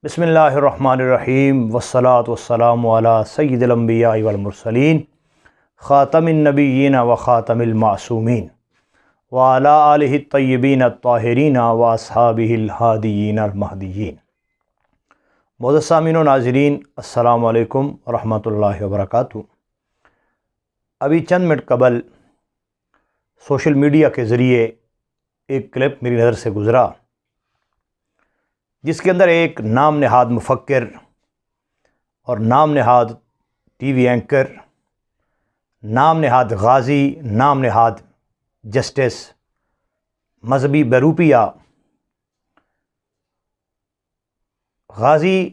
بسم اللہ الرحمن الرحیم والصلاة والسلام علی سید الانبیاء والمرسلین خاتم النبیین و خاتم المعصومین وعلی آلہ الطیبین الطاہرین و اصحابہ الہادیین المہدیین۔ معزز سامعین و ناظرین، السلام علیکم ورحمۃ اللہ وبرکاتہ۔ ابھی چند منٹ قبل سوشل میڈیا کے ذریعے ایک کلپ میری نظر سے گزرا، جس کے اندر ایک نام نہاد مفکر اور نام نہاد ٹی وی اینکر، نام نہاد غازی، نام نہاد جسٹس، مذہبی بروپیہ غازی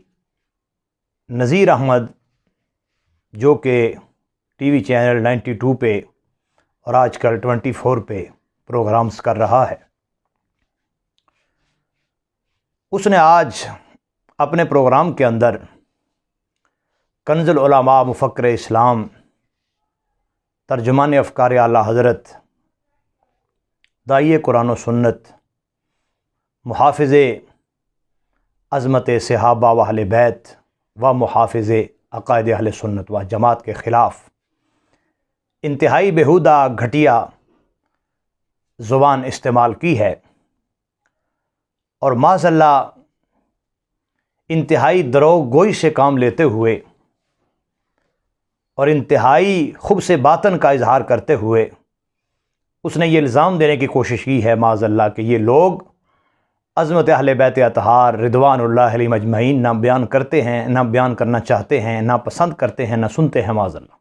نذیر احمد، جو کہ ٹی وی چینل 92 پہ اور آج کل 24 پہ پروگرامز کر رہا ہے، اس نے آج اپنے پروگرام کے اندر کنز العلماء، مفکر اسلام، ترجمان افکار اعلیٰ حضرت، داعی قرآن و سنت، محافظ عظمت صحابہ و اہل بیت و محافظ عقائد اہل سنت و جماعت کے خلاف انتہائی بیہودہ گھٹیا زبان استعمال کی ہے، اور معاذ اللہ انتہائی دروغ گوئی سے کام لیتے ہوئے اور انتہائی خبث باطن کا اظہار کرتے ہوئے اس نے یہ الزام دینے کی کوشش کی ہے معاذ اللہ کہ یہ لوگ عظمت اہل بیت اطہار رضوان اللہ علیہم اجمعین نہ بیان کرتے ہیں، نہ بیان کرنا چاہتے ہیں، نہ پسند کرتے ہیں، نہ سنتے ہیں معاذ اللہ،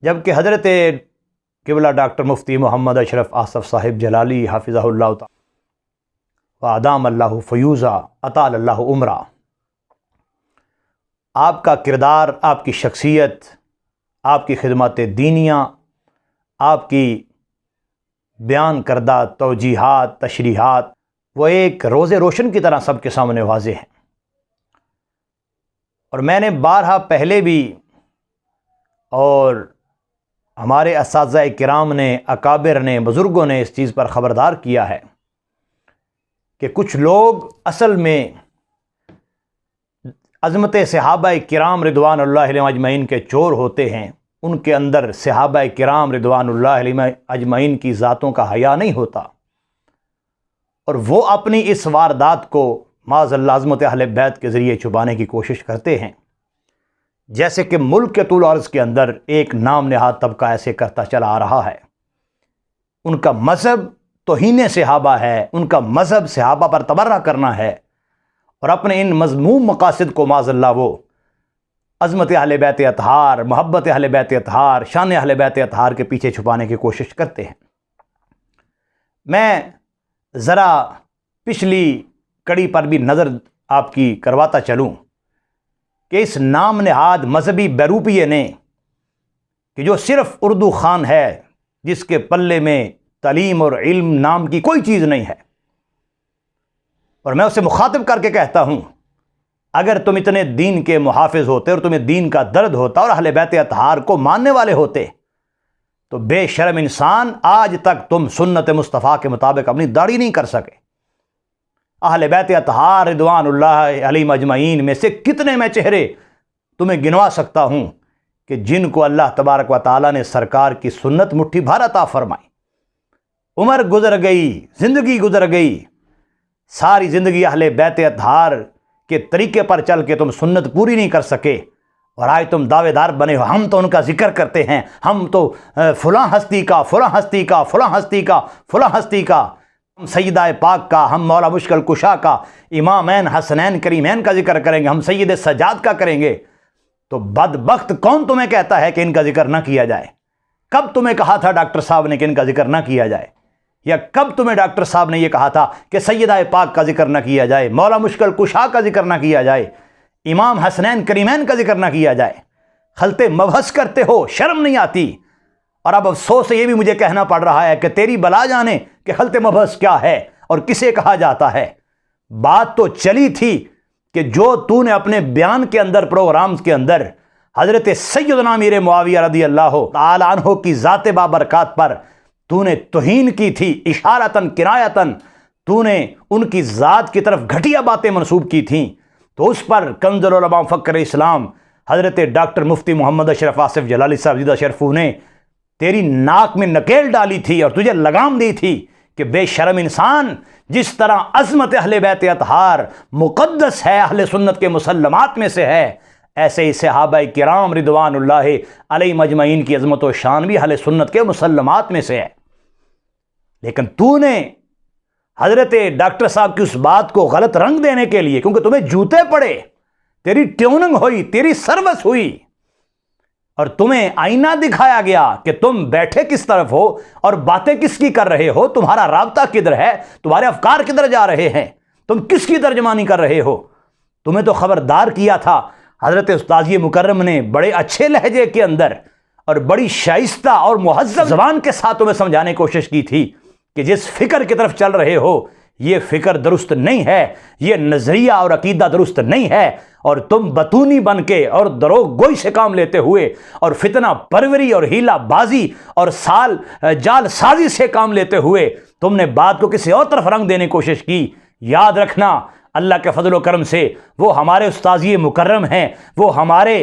جبکہ حضرت قبلہ ڈاکٹر مفتی محمد اشرف آصف صاحب جلالی حافظہ اللہ تعالی وادام اللہ فیوزہ اطال اللہ عمرہ، آپ کا کردار، آپ کی شخصیت، آپ کی خدمات دینیہ، آپ کی بیان کردہ توجیحات، تشریحات، وہ ایک روز روشن کی طرح سب کے سامنے واضح ہیں۔ اور میں نے بارہا پہلے بھی اور ہمارے اساتذہ کرام نے، اکابر نے، بزرگوں نے اس چیز پر خبردار کیا ہے کہ کچھ لوگ اصل میں عظمت صحابہ کرام رضوان اللہ علیہم اجمعین کے چور ہوتے ہیں، ان کے اندر صحابہ کرام رضوان اللہ علیہم اجمعین کی ذاتوں کا حیا نہیں ہوتا، اور وہ اپنی اس واردات کو معاذ اللہ عظمت اہل بیت کے ذریعے چھپانے کی کوشش کرتے ہیں، جیسے کہ ملک کے طول و عرض کے اندر ایک نام نہاد طبقہ ایسے کرتا چلا آ رہا ہے۔ ان کا مذہب توہین صحابہ ہے، ان کا مذہب صحابہ پر تبرہ کرنا ہے، اور اپنے ان مذموم مقاصد کو معاذ اللہ وہ عظمت اہل بیت اطہار، محبت اہل بیت اطہار، شان اہل بیت اطہار کے پیچھے چھپانے کی کوشش کرتے ہیں۔ میں ذرا پچھلی کڑی پر بھی نظر آپ کی کرواتا چلوں کہ اس نام نہاد مذہبی بیروپیے نے، کہ جو صرف اردو خان ہے، جس کے پلے میں تعلیم اور علم نام کی کوئی چیز نہیں ہے، اور میں اسے مخاطب کر کے کہتا ہوں، اگر تم اتنے دین کے محافظ ہوتے اور تمہیں دین کا درد ہوتا اور اہل بیت اطہار کو ماننے والے ہوتے، تو بے شرم انسان آج تک تم سنت مصطفیٰ کے مطابق اپنی داڑھی نہیں کر سکے۔ اہل بیت اطہار رضوان اللہ علیہم اجمعین میں سے کتنے میں چہرے تمہیں گنوا سکتا ہوں کہ جن کو اللہ تبارک و تعالیٰ نے سرکار کی سنت مٹھی بھر عطا فرمائی۔ عمر گزر گئی، زندگی گزر گئی، ساری زندگی اہل بیت اطہار کے طریقے پر چل کے تم سنت پوری نہیں کر سکے، اور آج تم دعوے دار بنے ہو ہم تو ان کا ذکر کرتے ہیں، ہم تو فلاں ہستی کا، فلاں ہستی کا، فلاں ہستی کا، فلاں ہستی کا، ہم سیدہ پاک کا، ہم مولا مشکل کشا کا، امامین حسنین کریمین کا ذکر کریں گے، ہم سید سجاد کا کریں گے۔ تو بدبخت کون تمہیں کہتا ہے کہ ان کا ذکر نہ کیا جائے؟ کب تمہیں کہا تھا ڈاکٹر صاحب نے کہ ان کا ذکر نہ کیا جائے؟ یا کب تمہیں ڈاکٹر صاحب نے یہ کہا تھا کہ سیدہ پاک کا ذکر نہ کیا جائے، مولا مشکل کشا کا ذکر نہ کیا جائے، امام حسنین کریمین کا ذکر نہ کیا جائے؟ خلط مبحث کرتے ہو، شرم نہیں آتی؟ اور اب افسوس یہ بھی مجھے کہنا پڑ رہا ہے کہ تیری بلا جانے کہ خلط مبحث کیا ہے اور کسے کہا جاتا ہے۔ بات تو چلی تھی کہ جو تو نے اپنے بیان کے اندر، پروگرامز کے اندر حضرت سیدنا امیر معاویہ رضی اللہ تعالی عنہ کی ذات بابرکات پر تو نے توہین کی تھی، اشارتاً کنایتاً تو نے ان کی ذات کی طرف گھٹیا باتیں منسوب کی تھیں، تو اس پر کنز العلماء مفکر اسلام حضرت ڈاکٹر مفتی محمد اشرف آصف جلالی صاحب زیدہ شرفو نے تیری ناک میں نکیل ڈالی تھی اور تجھے لگام دی تھی کہ بے شرم انسان، جس طرح عظمت اہل بیت اطہار مقدس ہے، اہل سنت کے مسلمات میں سے ہے، ایسے ہی صحابہ کرام رضوان اللہ علیہم اجمعین کی عظمت و شان بھی اہل سنت کے مسلمات میں سے ہے۔ لیکن تو نے حضرت ڈاکٹر صاحب کی اس بات کو غلط رنگ دینے کے لیے، کیونکہ تمہیں جوتے پڑے، تیری ٹیوننگ ہوئی، تیری سروس ہوئی، اور تمہیں آئینہ دکھایا گیا کہ تم بیٹھے کس طرف ہو اور باتیں کس کی کر رہے ہو، تمہارا رابطہ کدھر ہے، تمہارے افکار کدھر جا رہے ہیں، تم کس کی ترجمانی کر رہے ہو۔ تمہیں تو خبردار کیا تھا حضرت استاذی مکرم نے بڑے اچھے لہجے کے اندر اور بڑی شائستہ اور مہذب زبان کے ساتھ تمہیں سمجھانے کی کوشش کی تھی کہ جس فکر کی طرف چل رہے ہو یہ فکر درست نہیں ہے، یہ نظریہ اور عقیدہ درست نہیں ہے، اور تم بتونی بن کے اور دروغ گوئی سے کام لیتے ہوئے اور فتنہ پروری اور ہیلا بازی اور جال سازی سے کام لیتے ہوئے تم نے بات کو کسی اور طرف رنگ دینے کی کوشش کی۔ یاد رکھنا، اللہ کے فضل و کرم سے وہ ہمارے استاذی مکرم ہیں، وہ ہمارے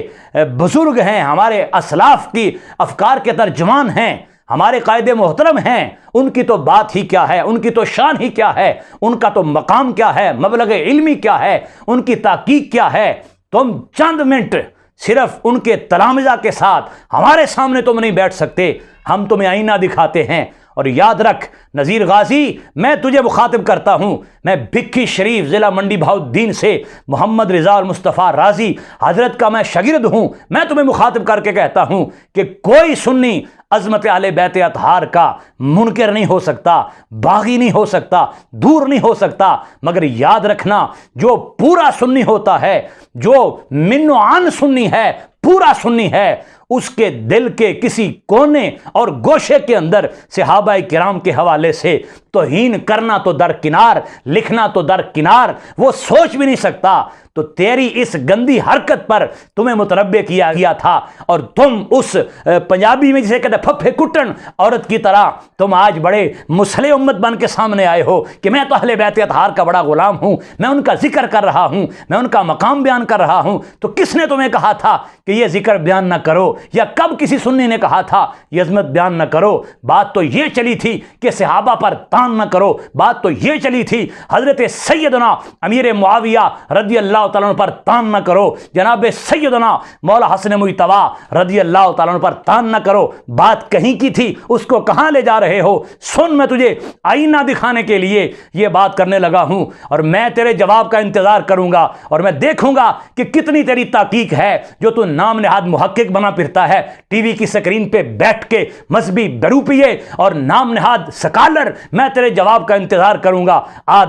بزرگ ہیں، ہمارے اسلاف کی افکار کے ترجمان ہیں، ہمارے قائد محترم ہیں۔ ان کی تو بات ہی کیا ہے، ان کی تو شان ہی کیا ہے، ان کا تو مقام کیا ہے، مبلغ علمی کیا ہے، ان کی تحقیق کیا ہے۔ تم چند منٹ صرف ان کے تلامذہ کے ساتھ ہمارے سامنے تم نہیں بیٹھ سکتے، ہم تمہیں آئینہ دکھاتے ہیں۔ اور یاد رکھ نذیر غازی، میں تجھے مخاطب کرتا ہوں، میں بھکی شریف ضلع منڈی بہاؤالدین سے محمد رضا المصطفیٰ رازی حضرت کا میں شاگرد ہوں، میں تمہیں مخاطب کر کے کہتا ہوں کہ کوئی سنی عظمت اہل بیت اطہار کا منکر نہیں ہو سکتا، باغی نہیں ہو سکتا، دور نہیں ہو سکتا، مگر یاد رکھنا جو پورا سنی ہوتا ہے، جو من و عن سنی ہے، پورا سنی ہے، اس کے دل کے کسی کونے اور گوشے کے اندر صحابہ کرام کے حوالے سے توہین کرنا تو درکنار، لکھنا تو درکنار، وہ سوچ بھی نہیں سکتا۔ تو تیری اس گندی حرکت پر تمہیں متنبہ کیا گیا تھا، اور تم اس پنجابی میں جسے کہتے ہیں پھپھے کٹن عورت کی طرح تم آج بڑے مسلح امت بن کے سامنے آئے ہو کہ میں تو اہل بیت اطہار کا بڑا غلام ہوں، میں ان کا ذکر کر رہا ہوں، میں ان کا مقام بیان کر رہا ہوں۔ تو کس نے تمہیں کہا تھا کہ یہ ذکر بیان نہ کرو، یا کب کسی سنی نے کہا تھا یہ عظمت بیان نہ کرو؟ بات تو یہ چلی تھی کہ صحابہ پر طعن نہ کرو، بات تو یہ چلی تھی حضرت سیدنا امیر معاویہ رضی اللہ تعالیٰ عنہ پر طعن نہ کرو، جناب سیدنا مولا حسن مجتبی رضی اللہ تعالیٰ عنہ پر طعن نہ کرو۔ بات کہیں کی تھی، اس کو کہاں لے جا رہے ہو؟ سن، میں تجھے آئینہ دکھانے کے لیے یہ بات کرنے لگا ہوں، اور میں تیرے جواب کا انتظار کروں گا، اور میں دیکھوں گا کہ کتنی تیری تحقیق ہے جو تو نام نہاد محقق بنا پھرتا ہے، ٹی وی کی سکرین پہ بیٹھ کے مذہبی بروپیے اور نام نہاد سکالر۔ میں تیرے جواب کا انتظار کروں گا۔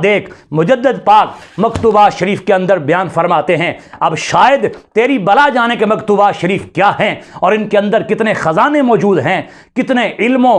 دیکھ، مجدد پاک مکتوبات شریف کے اندر بیان فرماتے ہیں، اب شاید تیری بلا جانے کے مکتوبات شریف کیا ہیں اور ان کے اندر کتنے خزانے موجود ہیں، کتنے علم و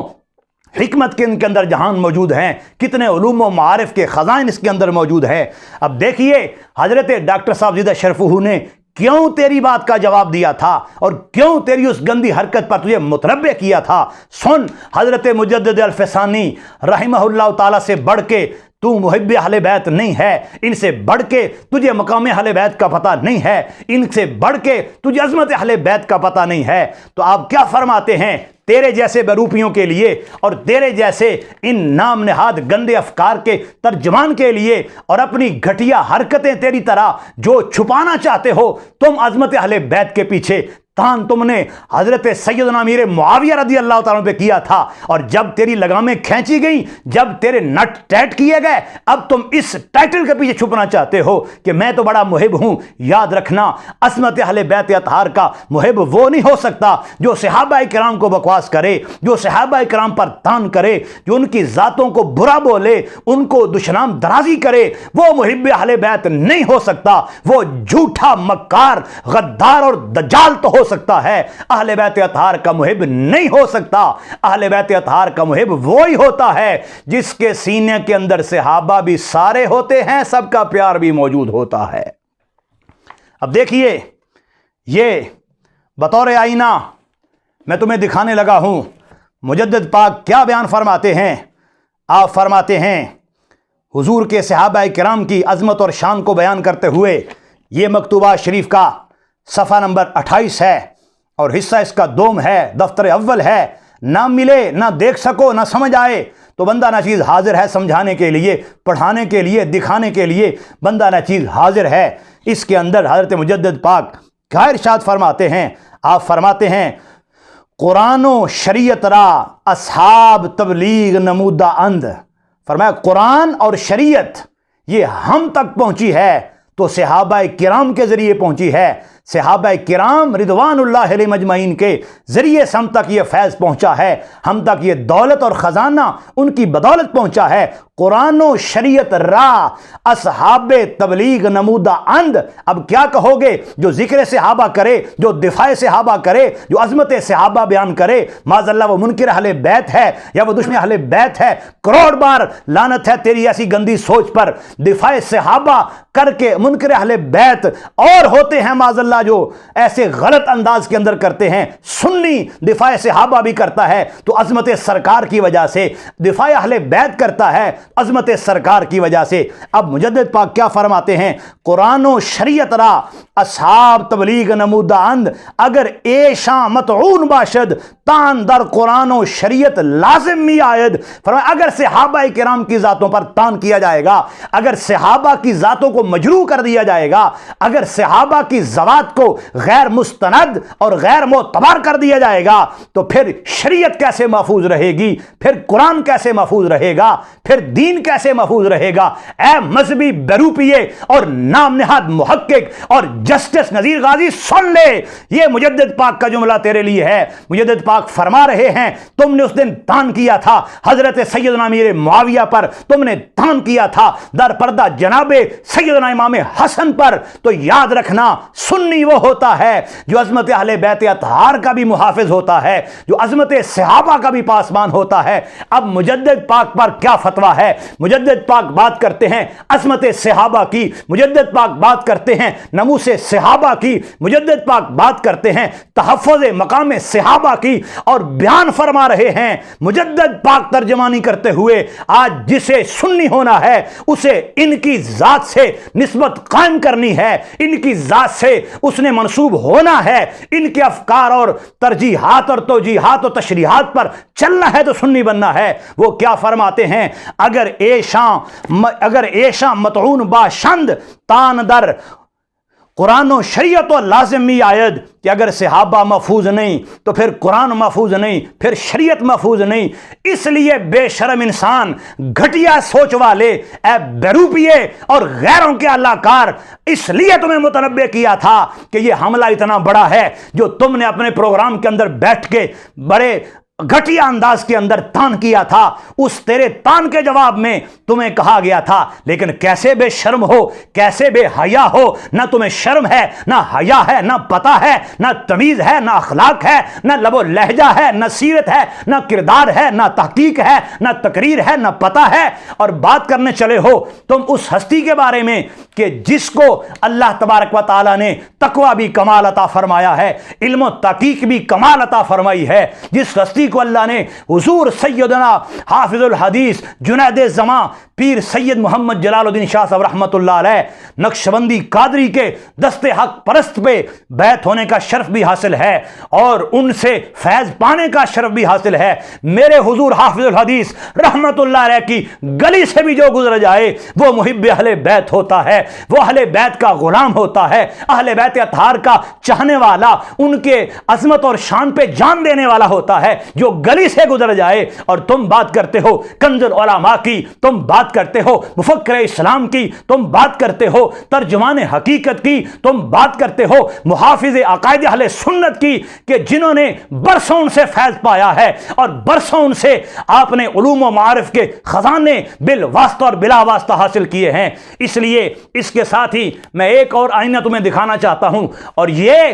حکمت کے ان کے اندر جہان موجود ہیں، کتنے علوم و معارف کے خزائن اس کے اندر موجود ہے۔ اب دیکھیے حضرت ڈاکٹر صاحب زیدہ شرفو نے کیوں تیری بات کا جواب دیا تھا اور کیوں تیری اس گندی حرکت پر تجھے متنبہ کیا تھا۔ سن، حضرت مجدد الفسانی رحمہ اللہ تعالیٰ سے بڑھ کے تو محب اہل بیت نہیں ہے، ان سے بڑھ کے تجھے مقام اہل بیت کا پتہ نہیں ہے، ان سے بڑھ کے تجھے عظمت اہل بیت کا پتہ نہیں ہے۔ تو آپ کیا فرماتے ہیں تیرے جیسے بروپیوں کے لیے اور تیرے جیسے ان نام نہاد گندے افکار کے ترجمان کے لیے، اور اپنی گھٹیا حرکتیں تیری طرح جو چھپانا چاہتے ہو تم عظمت اہل بیت کے پیچھے، تان تم نے حضرت سیدنا امیر معاویہ رضی اللہ تعالیٰ پہ کیا تھا، اور جب تیری لگامیں کھینچی گئیں، جب تیرے نٹ ٹائٹ کیے گئے، اب تم اس ٹائٹل کے پیچھے چھپنا چاہتے ہو کہ میں تو بڑا محب ہوں۔ یاد رکھنا، عصمت اہل بیت اطہار کا محب وہ نہیں ہو سکتا جو صحابہ کرام کو بکواس کرے، جو صحابہ کرام پر طعن کرے، جو ان کی ذاتوں کو برا بولے، ان کو دشنام درازی کرے، وہ محب اہل بیت نہیں ہو سکتا۔ وہ جھوٹا، مکار، غدار اور دجال تو ہو سکتا ہے، اہل بیت اطہار کا محب نہیں ہو سکتا۔ اہل بیت اطہار کا محب وہی ہوتا ہے جس کے سینے کے اندر صحابہ بھی سارے ہوتے ہیں، سب کا پیار بھی موجود ہوتا ہے۔ اب دیکھیے، یہ بطور آئینہ میں تمہیں دکھانے لگا ہوں، مجدد پاک کیا بیان فرماتے ہیں۔ آپ فرماتے ہیں حضور کے صحابہ کرام کی عظمت اور شان کو بیان کرتے ہوئے یہ مکتوبہ شریف کا صفحہ نمبر 28 ہے اور حصہ اس کا دوم ہے، دفتر اول ہے۔ نہ ملے، نہ دیکھ سکو، نہ سمجھ آئے تو بندہ نہ چیز حاضر ہے سمجھانے کے لیے، پڑھانے کے لیے، دکھانے کے لیے بندہ نہ چیز حاضر ہے۔ اس کے اندر حضرت مجدد پاک کیا ارشاد فرماتے ہیں؟ آپ فرماتے ہیں قرآن و شریعت را اصحاب تبلیغ نمودہ اند، فرمایا قرآن اور شریعت یہ ہم تک پہنچی ہے تو صحابہ کرام کے ذریعے پہنچی ہے، صحابہ کرام رضوان اللہ علیہم اجمعین کے ذریعے سے ہم تک یہ فیض پہنچا ہے، ہم تک یہ دولت اور خزانہ ان کی بدولت پہنچا ہے۔ قرآن و شریعت را اصحاب تبلیغ نمودہ اند، اب کیا کہو گے جو ذکر صحابہ کرے، جو دفاع صحابہ کرے، جو عظمت صحابہ بیان کرے، معاذ اللہ وہ منکر اہل بیت ہے یا وہ دشمن اہل بیت ہے؟ کروڑ بار لعنت ہے تیری ایسی گندی سوچ پر۔ دفاع صحابہ کر کے منکر اہل بیت اور ہوتے ہیں معاذ اللہ جو ایسے غلط انداز کے اندر کرتے ہیں۔ سنی دفاع صحابہ بھی کرتا ہے تو عظمت سرکار کی وجہ سے، دفاع اہل بیت کرتا ہے عظمت سرکار کی وجہ سے۔ اب مجدد پاک کیا فرماتے ہیں؟ قرآن و شریعت را اصحاب تبلیغ نمودہ اند، اگر ایشاں متعون باشد تان در قرآن و شریعت لازم می آید۔ فرمایا اگر صحابہ کرام کی ذاتوں پر تان کیا جائے گا، اگر صحابہ کی ذاتوں کو مجروح کر دیا جائے گا، اگر صحابہ کی ذوات کو غیر مستند اور غیر معتبر کر دیا جائے گا تو پھر شریعت کیسے محفوظ رہے گی؟ پھر قرآن کیسے محفوظ رہے گا؟ پھر دین کیسے محفوظ رہے گا؟ اے مذہبی بیروپیے اور نام نہاد محقق اور جسٹس نذیر غازی سن لے، یہ مجدد پاک کا جملہ تیرے لیے ہے۔ مجدد پاک فرما رہے ہیں تم نے اس دن تان کیا تھا حضرت سیدنا امیر معاویہ پر، تم نے تان کیا تھا در پردہ جناب سیدنا امام حسن پر، تو یاد رکھنا سنی وہ ہوتا ہے جو عظمت اہل بیت اطہار کا بھی محافظ ہوتا ہے، جو عظمت صحابہ کا بھی پاسبان ہوتا ہے۔ اب مجدد پاک پر کیا فتویٰ ہے؟ مجدد پاک بات کرتے ہیں عظمت صحابہ کی، مجدد پاک بات کرتے ہیں نموس صحابہ کی، مجدد پاک بات کرتے ہیں تحفظ مقام صحابہ کی، اور بیان فرما رہے ہیں مجدد پاک ترجمانی کرتے ہوئے آج جسے سنی ہونا ہے اسے ان کی ذات سے نسبت قائم کرنی ہے، ان کی ذات سے اس نے منسوب ہونا ہے، ان کے افکار اور ترجیحات اور توجیحات اور تشریحات پر چلنا ہے تو سنی بننا ہے۔ وہ کیا فرماتے ہیں؟ اگر ایشاں متعون باشند تان در قرآن و شریعت و لازمی آید، کہ اگر صحابہ محفوظ نہیں تو پھر قرآن محفوظ نہیں، پھر شریعت محفوظ نہیں۔ اس لیے بے شرم انسان، گھٹیا سوچ والے، اے بیروپیے اور غیروں کے اللہ کار، اس لیے تمہیں متنبع کیا تھا کہ یہ حملہ اتنا بڑا ہے جو تم نے اپنے پروگرام کے اندر بیٹھ کے بڑے گھٹیا انداز کے اندر تان کیا تھا۔ اس تیرے تان کے جواب میں تمہیں کہا گیا تھا لیکن کیسے بے شرم ہو، کیسے بے حیا ہو، نہ تمہیں شرم ہے، نہ حیا ہے، نہ پتہ ہے، نہ تمیز ہے، نہ اخلاق ہے، نہ لب و لہجہ ہے، نہ سیرت ہے، نہ کردار ہے، نہ تحقیق ہے، نہ تقریر ہے، نہ پتہ ہے، اور بات کرنے چلے ہو تم اس ہستی کے بارے میں کہ جس کو اللہ تبارک و تعالیٰ نے تقوی بھی کمال عطا فرمایا ہے، علم و تحقیق بھی کمال عطا فرمائی ہے، جس ہستی کو اللہ نے حضور سیدنا حافظ الحدیث جنید زمان پیر سید محمد جلال الدین شاہ صاحب رحمت اللہ علیہ نقشبندی قادری کے دست حق پرست پہ بیعت ہونے کا شرف بھی حاصل ہے اور ان سے فیض پانے کا شرف بھی حاصل ہے۔ میرے حضور حافظ الحدیث رحمت اللہ علیہ کی گلی سے بھی جو گزر جائے وہ محب اہل بیت ہوتا ہے، وہ اہل بیت کا غلام ہوتا ہے، اہل بیت اطہار کا چاہنے والا، ان کے عظمت اور شان پہ جان دینے والا ہوتا ہے۔ جو گلی سے گزر جائے، اور تم بات کرتے ہو کنز العلماء کی، تم بات کرتے ہو مفکر اسلام کی، تم بات کرتے ہو ترجمان حقیقت کی، تم بات کرتے ہو محافظ عقائد اہل سنت کی، کہ جنہوں نے برسوں ان سے فیض پایا ہے اور برسوں ان سے آپ نے علوم و معارف کے خزانے بالواسطہ اور بلا واسطہ حاصل کیے ہیں۔ اس لیے اس کے ساتھ ہی میں ایک اور آئینہ تمہیں دکھانا چاہتا ہوں، اور یہ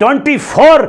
24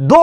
2